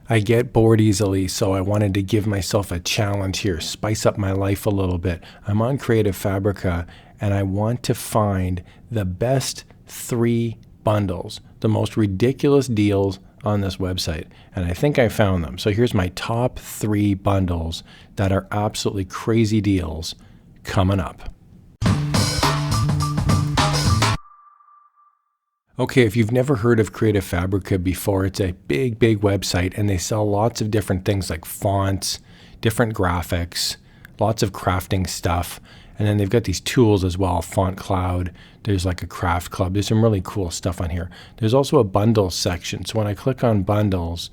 I get bored easily, so I wanted to give myself a challenge here, spice up my life a little bit. I'm on Creative Fabrica, and I want to find the best 3 bundles, the most ridiculous deals on this website. And I think I found them. So here's my top 3 bundles that are absolutely crazy deals coming up. Okay, if you've never heard of Creative Fabrica before, it's a big website, and they sell lots of different things like fonts, different graphics, lots of crafting stuff. And then they've got these tools as well, Font Cloud. There's like a craft club. There's some really cool stuff on here. There's also a bundles section. So when I click on bundles,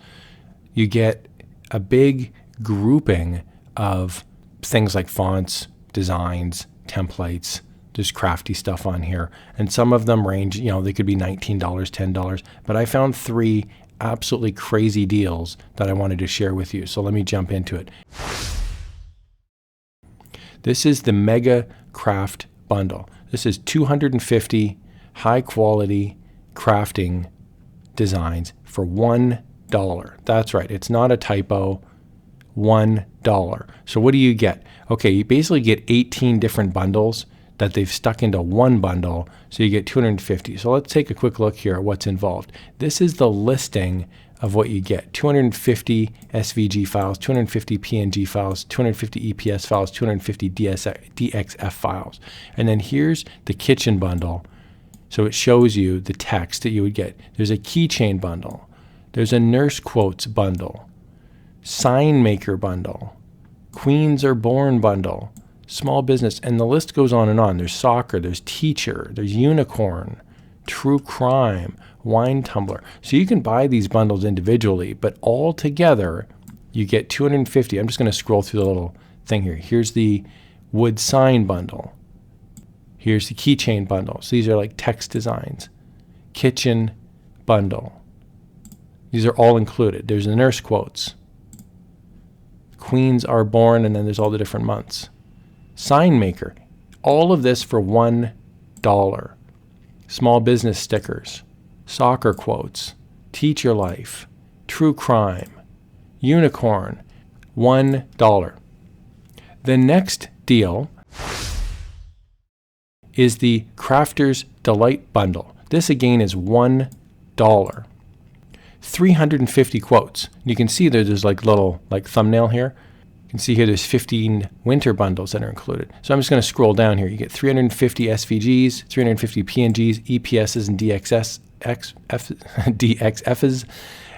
you get a big grouping of things like fonts, designs, templates. There's crafty stuff on here. And some of them range, they could be $19, $10. But I found 3 absolutely crazy deals that I wanted to share with you. So let me jump into it. This is the Mega Craft Bundle. This is 250 high quality crafting designs for $1. That's right, it's not a typo, $1. So what do you get? Okay, you basically get 18 different bundles that they've stuck into one bundle, so you get 250. So let's take a quick look here at what's involved. This is the listing of what you get. 250 SVG files, 250 PNG files, 250 EPS files, 250 DXF files. And then here's the kitchen bundle. So it shows you the text that you would get. There's a keychain bundle. There's a nurse quotes bundle, sign maker bundle, Queens Are Born bundle, small business, and the list goes on and on. There's soccer, there's teacher, there's unicorn, true crime, wine tumbler. So you can buy these bundles individually, but all together you get 250. I'm just going to scroll through the little thing here. Here's the wood sign bundle. Here's the keychain bundle. So these are like text designs. Kitchen bundle. These are all included. There's the nurse quotes. Queens Are Born, and then there's all the different months. Sign maker. All of this for $1. Small business stickers, soccer quotes, teacher life, true crime, unicorn, $1. The next deal is the Crafter's Delight Bundle. This again is $1. 350 quotes. You can see there's like little thumbnail here. You can see here there's 15 winter bundles that are included. So I'm just going to scroll down here. You get 350 SVGs, 350 PNGs, EPSs, and DXFs.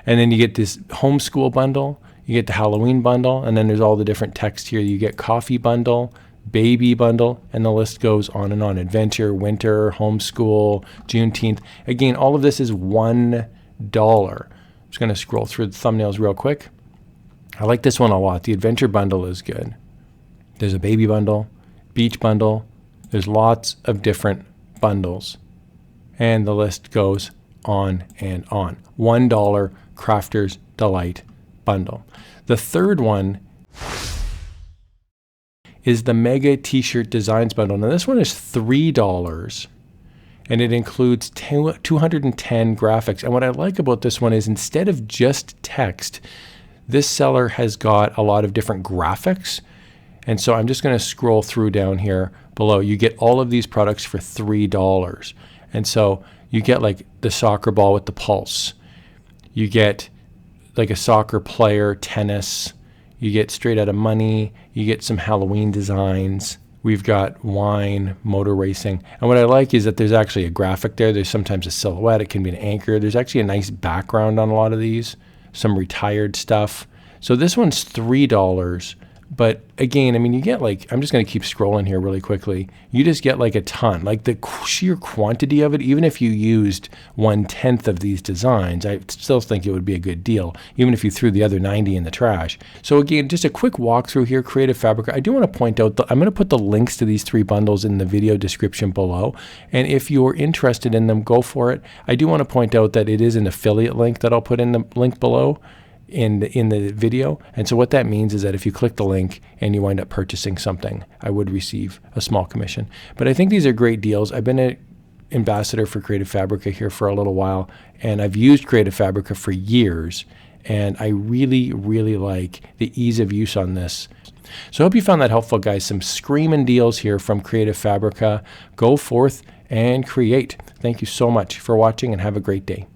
And then you get this homeschool bundle. You get the Halloween bundle. And then there's all the different text here. You get coffee bundle, baby bundle, and the list goes on and on. Adventure, winter, homeschool, Juneteenth. Again, all of this is $1. I'm just going to scroll through the thumbnails real quick. I like this one a lot. The adventure bundle is good. There's a baby bundle, beach bundle. There's lots of different bundles. And the list goes on and on. $1 Crafter's Delight Bundle. The third one is the Mega T-shirt Designs Bundle. Now this one is $3. And it includes 210 graphics. And what I like about this one is instead of just text, this seller has got a lot of different graphics. And so I'm just going to scroll through down here below. You get all of these products for $3. And so you get like the soccer ball with the pulse. You get like a soccer player, tennis. You get Straight Outta Money. You get some Halloween designs. We've got wine, motor racing. And what I like is that there's actually a graphic there. There's sometimes a silhouette. It can be an anchor. There's actually a nice background on a lot of these. Some retired stuff. So this one's $3. But again, I mean, you get like, I'm just going to keep scrolling here really quickly. You just get like a ton, like the sheer quantity of it. Even if you used 1/10 of these designs, I still think it would be a good deal, even if you threw the other 90 in the trash. So again, just a quick walkthrough here, Creative Fabrica. I do want to point out, I'm going to put the links to these 3 bundles in the video description below. And if you're interested in them, go for it. I do want to point out that it is an affiliate link that I'll put in the link below in the video. And so what that means is that if you click the link and you wind up purchasing something, I would receive a small commission. But I think these are great deals. I've been an ambassador for Creative Fabrica here for a little while, and I've used Creative Fabrica for years. and I really, really like the ease of use on this. So I hope you found that helpful, guys. Some screaming deals here from Creative Fabrica. Go forth and create. Thank you so much for watching, and have a great day.